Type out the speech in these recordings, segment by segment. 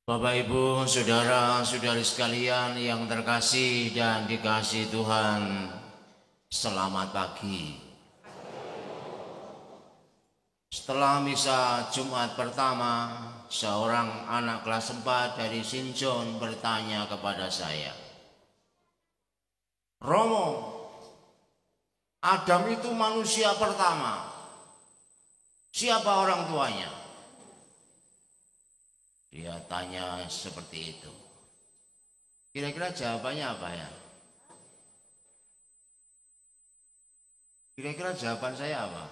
Bapak, Ibu, saudara-saudari sekalian yang terkasih dan dikasihi Tuhan, selamat pagi. Setelah misa Jumat pertama, seorang anak kelas 4 dari Sinjon bertanya kepada saya, "Romo, Adam itu manusia pertama. Siapa orang tuanya?" Dia tanya seperti itu. Kira-kira jawabannya apa ya? Kira-kira jawaban saya apa?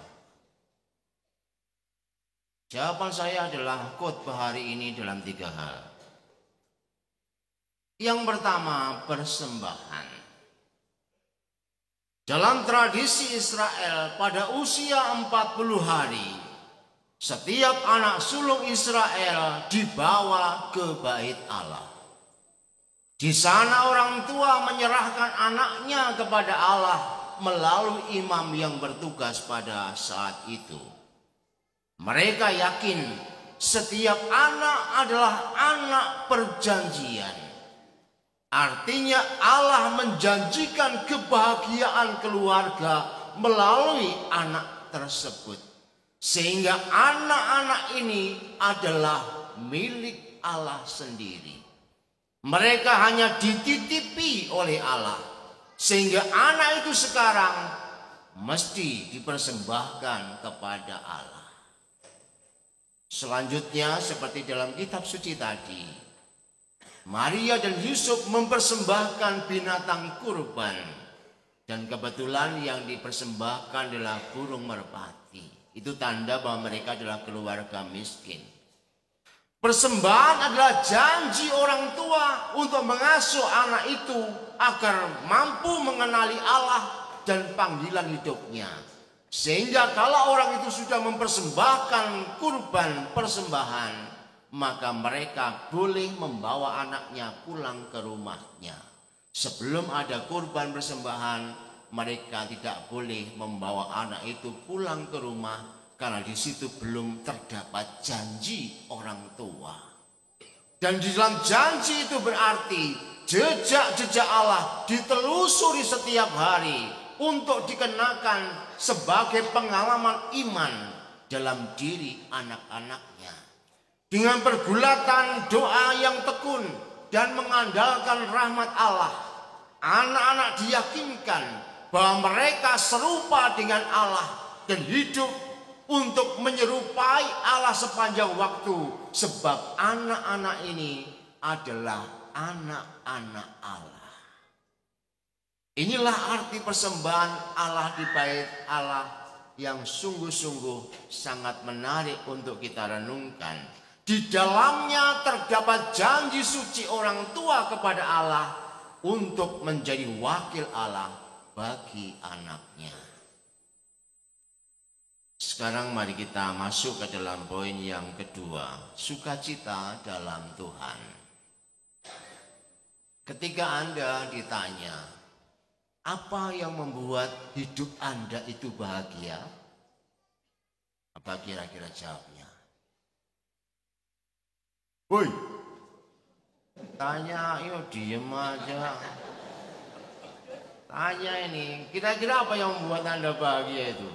Jawaban saya adalah khotbah hari ini dalam 3 hal. Yang pertama, persembahan. Dalam tradisi Israel, pada usia 40 hari, setiap anak sulung Israel dibawa ke bait Allah. Di sana orang tua menyerahkan anaknya kepada Allah melalui imam yang bertugas pada saat itu. Mereka yakin setiap anak adalah anak perjanjian. Artinya Allah menjanjikan kebahagiaan keluarga melalui anak tersebut. Sehingga anak-anak ini adalah milik Allah sendiri. Mereka hanya dititipi oleh Allah. Sehingga anak itu sekarang mesti dipersembahkan kepada Allah. Selanjutnya seperti dalam kitab suci tadi, Maria dan Yusuf mempersembahkan binatang kurban. Dan kebetulan yang dipersembahkan adalah burung merpati. Itu tanda bahwa mereka adalah keluarga miskin. Persembahan adalah janji orang tua untuk mengasuh anak itu agar mampu mengenali Allah dan panggilan hidupnya. Sehingga kalau orang itu sudah mempersembahkan kurban persembahan, maka mereka boleh membawa anaknya pulang ke rumahnya. Sebelum ada kurban persembahan, mereka tidak boleh membawa anak itu pulang ke rumah karena di situ belum terdapat janji orang tua. Dan di dalam janji itu berarti jejak-jejak Allah ditelusuri setiap hari untuk dikenakan sebagai pengalaman iman dalam diri anak-anaknya. Dengan pergulatan doa yang tekun dan mengandalkan rahmat Allah, anak-anak diyakinkan bahwa mereka serupa dengan Allah dan hidup untuk menyerupai Allah sepanjang waktu. Sebab anak-anak ini adalah anak-anak Allah. Inilah arti persembahan Allah di bait Allah yang sungguh-sungguh sangat menarik untuk kita renungkan. Di dalamnya terdapat janji suci orang tua kepada Allah untuk menjadi wakil Allah bagi anaknya. Sekarang mari kita masuk ke dalam poin yang kedua, sukacita dalam Tuhan. Ketika Anda ditanya, apa yang membuat hidup Anda itu bahagia? Apa kira-kira jawabnya? Woi, tanya, yuk diem aja. Tanya ini, kira-kira apa yang membuat Anda bahagia itu?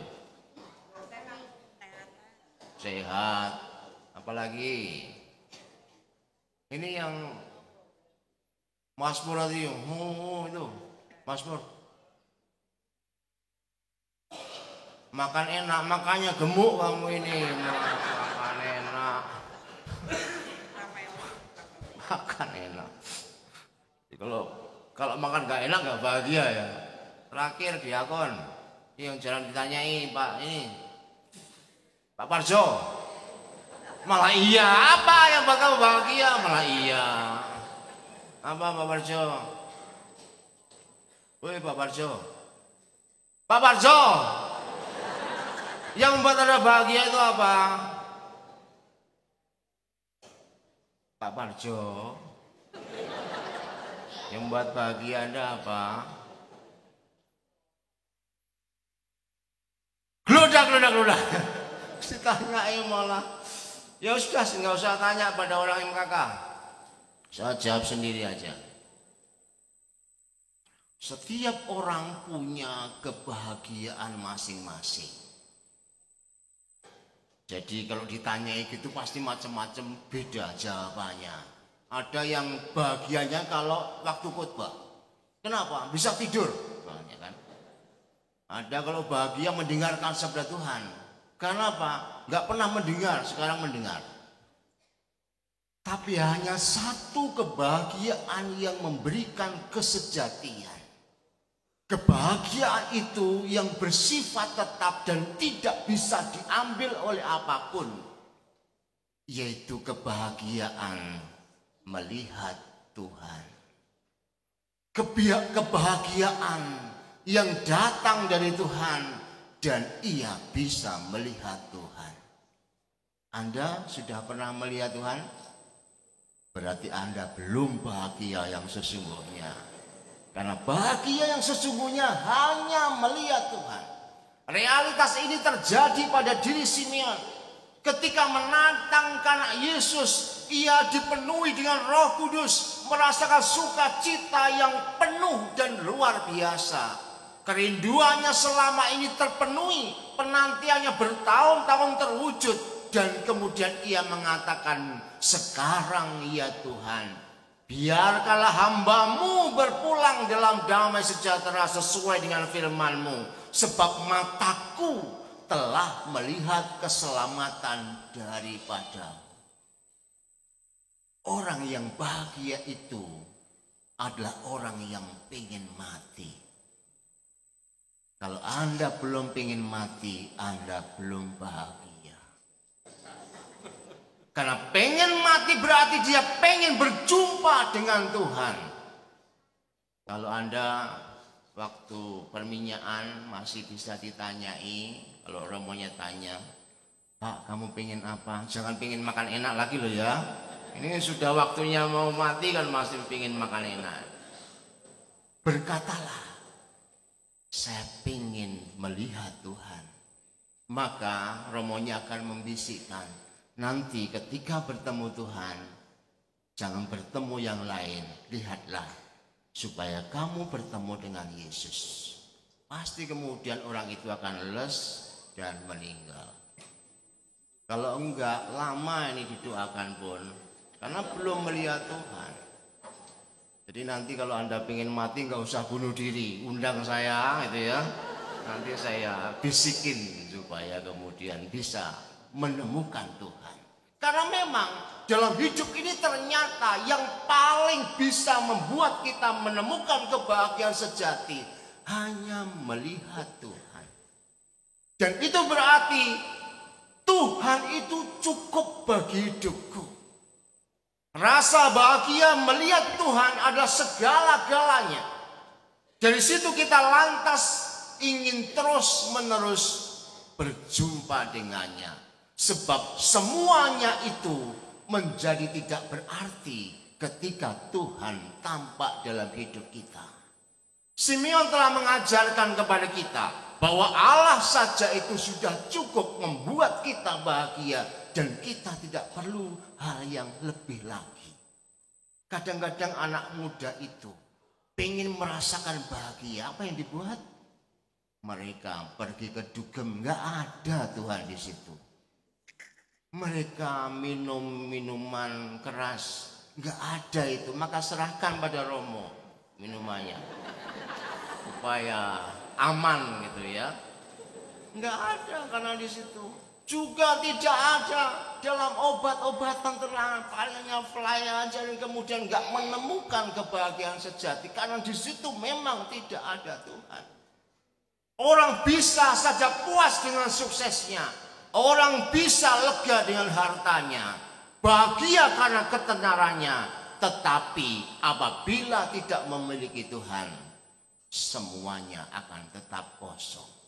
Sehat. Apalagi? Ini yang Mazmur tadi, itu Mazmur. Makan enak, makanya gemuk kamu ini. Makan enak. Makan enak. Kalau makan gak enak gak bahagia ya. Terakhir diakon yang jarang ditanyai Pak Parjo. Malah iya, apa yang buat kamu bahagia? Malah iya. Apa Pak Parjo? Woi Pak Parjo. Pak Parjo. Yang membuat Anda bahagia itu apa? Pak Parjo. Yang membuat bahagia Anda apa? Geludak. Ditanyai malah. Ya sudah, nggak usah tanya pada orang yang kakak. Saya jawab sendiri aja. Setiap orang punya kebahagiaan masing-masing. Jadi kalau ditanyai gitu pasti macam-macam, beda jawabannya. Ada yang bahagianya kalau waktu khotbah. Kenapa? Bisa tidur. Kan? Ada kalau bahagia mendengarkan sabda Tuhan. Kenapa? Nggak pernah mendengar, sekarang mendengar. Tapi hanya satu kebahagiaan yang memberikan kesejatian. Kebahagiaan itu yang bersifat tetap dan tidak bisa diambil oleh apapun. Yaitu kebahagiaan melihat Tuhan. Kebahagiaan yang datang dari Tuhan dan ia bisa melihat Tuhan. Anda sudah pernah melihat Tuhan? Berarti Anda belum bahagia yang sesungguhnya. Karena bahagia yang sesungguhnya hanya melihat Tuhan. Realitas ini terjadi pada diri Simeon. Ketika menantangkan Yesus, ia dipenuhi dengan Roh Kudus, merasakan sukacita yang penuh dan luar biasa. Kerinduannya selama ini terpenuhi, penantiannya bertahun-tahun terwujud, dan kemudian ia mengatakan, sekarang ya Tuhan, biarkanlah hamba-Mu berpulang dalam damai sejahtera sesuai dengan firman-Mu, sebab mataku telah melihat keselamatan daripada. Orang yang bahagia itu adalah orang yang ingin mati. Kalau Anda belum ingin mati, Anda belum bahagia. Karena pengen mati berarti dia pengen berjumpa dengan Tuhan. Kalau Anda waktu perminyakan masih bisa ditanyai. Kalau romonya tanya, Pak, kamu pengen apa? Jangan pengen makan enak lagi loh ya. Ini sudah waktunya mau mati kan masih pengen makan enak. Berkatalah, saya pengen melihat Tuhan. Maka romonya akan membisikkan, nanti ketika bertemu Tuhan, jangan bertemu yang lain. Lihatlah, supaya kamu bertemu dengan Yesus. Pasti kemudian orang itu akan les dan meninggal. Kalau enggak, lama ini didoakan pun, karena belum melihat Tuhan. Jadi nanti kalau Anda pengen mati, nggak usah bunuh diri, undang saya gitu ya. Nanti saya bisikin supaya kemudian bisa menemukan Tuhan. Karena memang dalam hidup ini ternyata yang paling bisa membuat kita menemukan kebahagiaan sejati hanya melihat Tuhan. Dan itu berarti Tuhan itu cukup bagi hidupku. Rasa bahagia melihat Tuhan adalah segala-galanya. Dari situ kita lantas ingin terus-menerus berjumpa dengannya. Sebab semuanya itu menjadi tidak berarti ketika Tuhan tampak dalam hidup kita. Simeon telah mengajarkan kepada kita bahwa Allah saja itu sudah cukup membuat kita bahagia dan kita tidak perlu hal yang lebih lagi. Kadang-kadang anak muda itu pengen merasakan bahagia, apa yang dibuat? Mereka pergi ke dugem, nggak ada Tuhan di situ. Mereka minum minuman keras, nggak ada itu. Maka serahkan pada Romo minumannya supaya aman gitu ya. Nggak ada karena di situ. Juga tidak ada dalam obat-obatan terlarang, palingnya fly aja dan kemudian nggak menemukan kebahagiaan sejati karena di situ memang tidak ada Tuhan. Orang bisa saja puas dengan suksesnya, orang bisa lega dengan hartanya, bahagia karena ketenarannya, tetapi apabila tidak memiliki Tuhan, semuanya akan tetap kosong.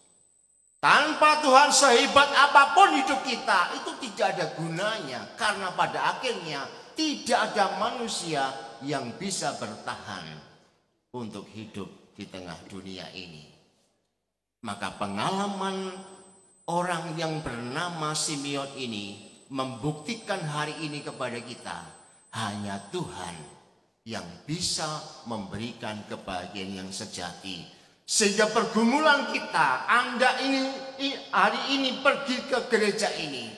Tanpa Tuhan sehebat apapun hidup kita itu tidak ada gunanya. Karena pada akhirnya tidak ada manusia yang bisa bertahan untuk hidup di tengah dunia ini. Maka pengalaman orang yang bernama Simeon ini membuktikan hari ini kepada kita. hanya Tuhan yang bisa memberikan kebahagiaan yang sejati. Sehingga pergumulan kita, Anda ini hari ini pergi ke gereja ini,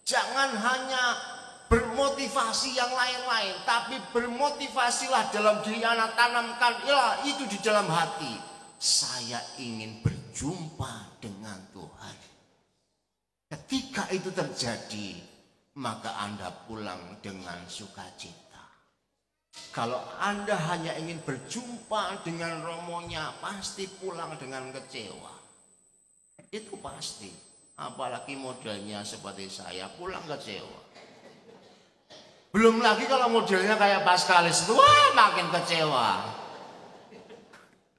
jangan hanya bermotivasi yang lain-lain, tapi bermotivasilah dalam diri Anda, tanamkan itu di dalam hati. Saya ingin berjumpa dengan Tuhan. Ketika itu terjadi, maka Anda pulang dengan sukacita. Kalau Anda hanya ingin berjumpa dengan romonya, pasti pulang dengan kecewa. Itu pasti. Apalagi modelnya seperti saya, pulang kecewa. Belum lagi kalau modelnya kayak Paskalis itu, makin kecewa.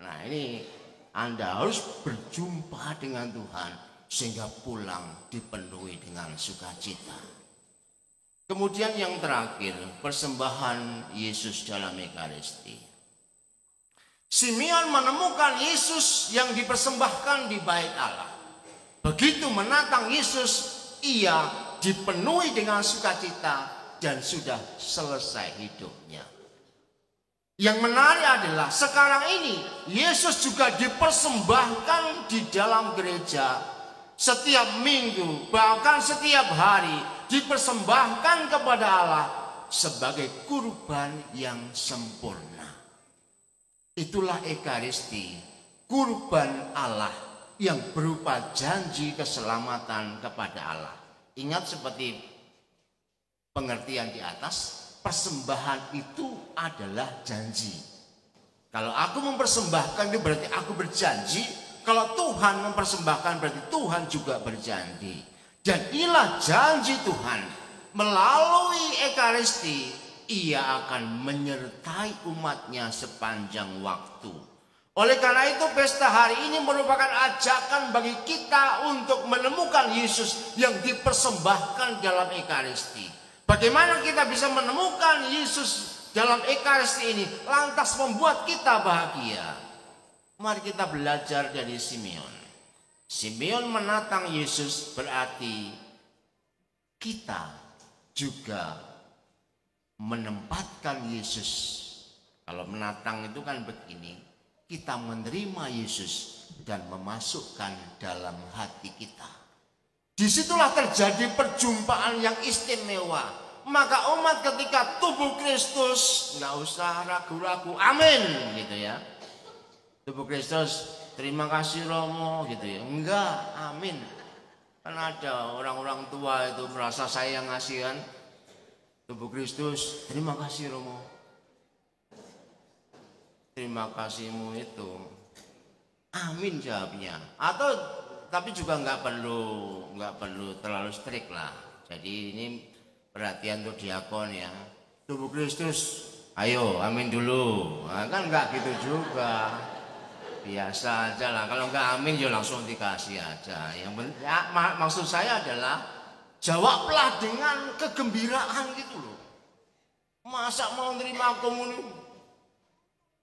Nah ini Anda harus berjumpa dengan Tuhan sehingga pulang dipenuhi dengan sukacita. Kemudian yang terakhir, persembahan Yesus dalam Ekaristi. Simeon menemukan Yesus yang dipersembahkan di bait Allah. Begitu menatang Yesus, ia dipenuhi dengan sukacita dan sudah selesai hidupnya. Yang menarik adalah sekarang ini Yesus juga dipersembahkan di dalam gereja. Setiap minggu, bahkan setiap hari dipersembahkan kepada Allah sebagai kurban yang sempurna. Itulah Ekaristi, kurban Allah yang berupa janji keselamatan kepada Allah. Ingat seperti pengertian di atas, persembahan itu adalah janji. Kalau aku mempersembahkan itu berarti aku berjanji. Kalau Tuhan mempersembahkan berarti Tuhan juga berjanji. Dan inilah janji Tuhan. Melalui Ekaristi, ia akan menyertai umatnya sepanjang waktu. Oleh karena itu pesta hari ini merupakan ajakan bagi kita untuk menemukan Yesus yang dipersembahkan dalam Ekaristi. Bagaimana kita bisa menemukan Yesus dalam Ekaristi ini lantas membuat kita bahagia? Mari kita belajar dari Simeon. Simeon menatang Yesus berarti kita juga menempatkan Yesus. Kalau menatang itu kan begini, kita menerima Yesus dan memasukkan dalam hati kita. Disitulah terjadi perjumpaan yang istimewa. Maka umat ketika tubuh Kristus, nggak usah ragu-ragu, amin gitu ya. Tubuh Kristus, terima kasih Romo gitu ya. Enggak, amin. Kan ada orang-orang tua itu merasa saya yang ngasih kan. Tubuh Kristus, terima kasih Romo. Terima kasihmu itu. Amin jawabnya. Atau tapi juga nggak perlu terlalu strict lah. Jadi ini perhatian untuk diakon ya. Tubuh Kristus, ayo amin dulu. Nah, kan nggak gitu juga. Biasa aja lah, kalau nggak amin ya langsung dikasih aja. Maksud saya adalah jawablah dengan kegembiraan gitu loh. Masa mau nerima komuni,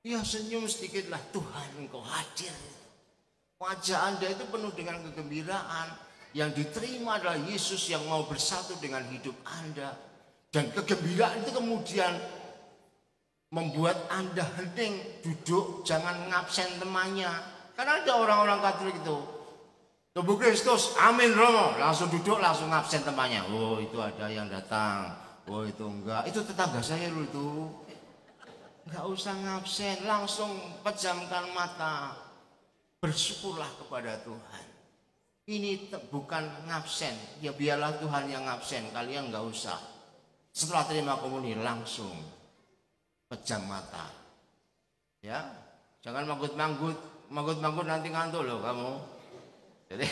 ya senyum sedikit lah, Tuhan engkau hadir. Wajah Anda itu penuh dengan kegembiraan. Yang diterima adalah Yesus yang mau bersatu dengan hidup Anda. Dan kegembiraan itu kemudian membuat Anda hening, duduk, jangan ngabsen temannya. Karena ada orang-orang Katolik itu, tubuh Kristus, amin Romo, langsung duduk, langsung ngabsen temannya. Oh itu ada yang datang, oh itu enggak, itu tetangga saya loh itu. Enggak usah ngabsen, langsung pejamkan mata, bersyukurlah kepada Tuhan. Ini bukan ngabsen, ya biarlah Tuhan yang ngabsen, kalian enggak usah. Setelah terima komuni langsung pejam mata, ya, jangan manggut-manggut nanti ngantuk loh kamu. Jadi,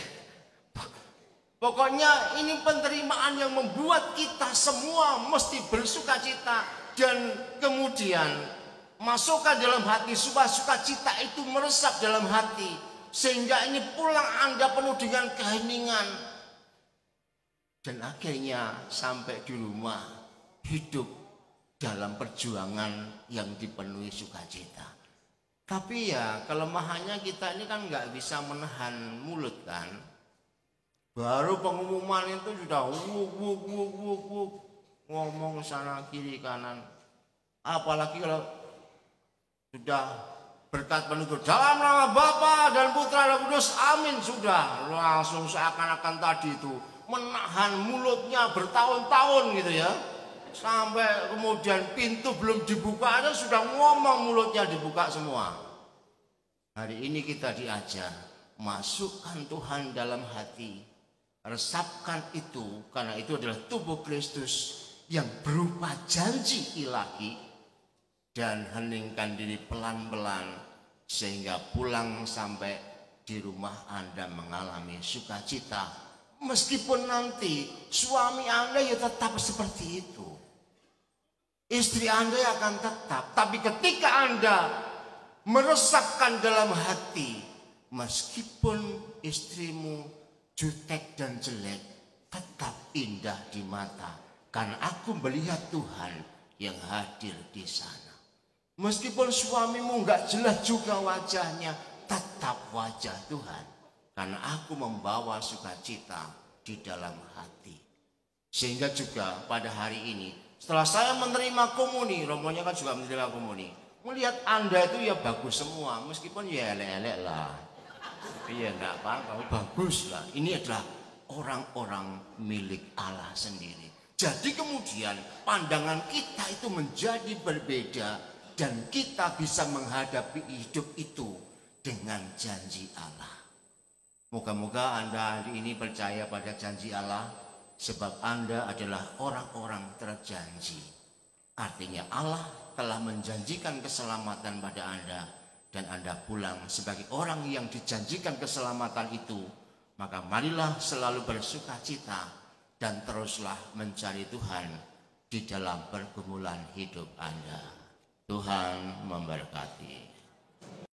pokoknya ini penerimaan yang membuat kita semua mesti bersukacita dan kemudian masukkan dalam hati supaya sukacita itu meresap dalam hati sehingga ini pulang Anda penuh dengan keheningan dan akhirnya sampai di rumah hidup dalam perjuangan yang dipenuhi sukacita. Tapi ya kelemahannya kita ini kan nggak bisa menahan mulut kan. Baru pengumuman itu sudah wuk. ngomong sana kiri kanan. Apalagi kalau sudah berkat penutur dalam nama Bapa dan Putra dan Kudus, amin, sudah langsung seakan-akan tadi itu menahan mulutnya bertahun-tahun gitu ya, sampai kemudian pintu belum dibuka aja sudah ngomong, mulutnya dibuka semua. Hari ini kita diajar masukkan Tuhan dalam hati, resapkan itu, karena itu adalah tubuh Kristus yang berupa janji ilahi, dan heningkan diri pelan-pelan sehingga pulang sampai di rumah Anda mengalami sukacita, meskipun nanti suami Anda ya tetap seperti itu, istri Anda akan tetap, tapi ketika Anda meresapkan dalam hati, meskipun istrimu jutek dan jelek, tetap indah di mata, karena aku melihat Tuhan yang hadir di sana. Meskipun suamimu enggak jelas juga wajahnya, tetap wajah Tuhan, karena aku membawa sukacita di dalam hati. Sehingga juga pada hari ini, setelah saya menerima komuni, rombongan kan juga menerima komuni, melihat Anda itu ya bagus semua, meskipun ya elek-elek lah, tapi ya enggak apa-apa, bagus lah. Ini adalah orang-orang milik Allah sendiri. Jadi kemudian pandangan kita itu menjadi berbeda, dan kita bisa menghadapi hidup itu dengan janji Allah. Moga-moga Anda hari ini percaya pada janji Allah, sebab Anda adalah orang-orang terjanji. Artinya Allah telah menjanjikan keselamatan pada Anda, dan Anda pulang sebagai orang yang dijanjikan keselamatan itu. Maka marilah selalu bersukacita dan teruslah mencari Tuhan di dalam pergumulan hidup Anda. Tuhan memberkati.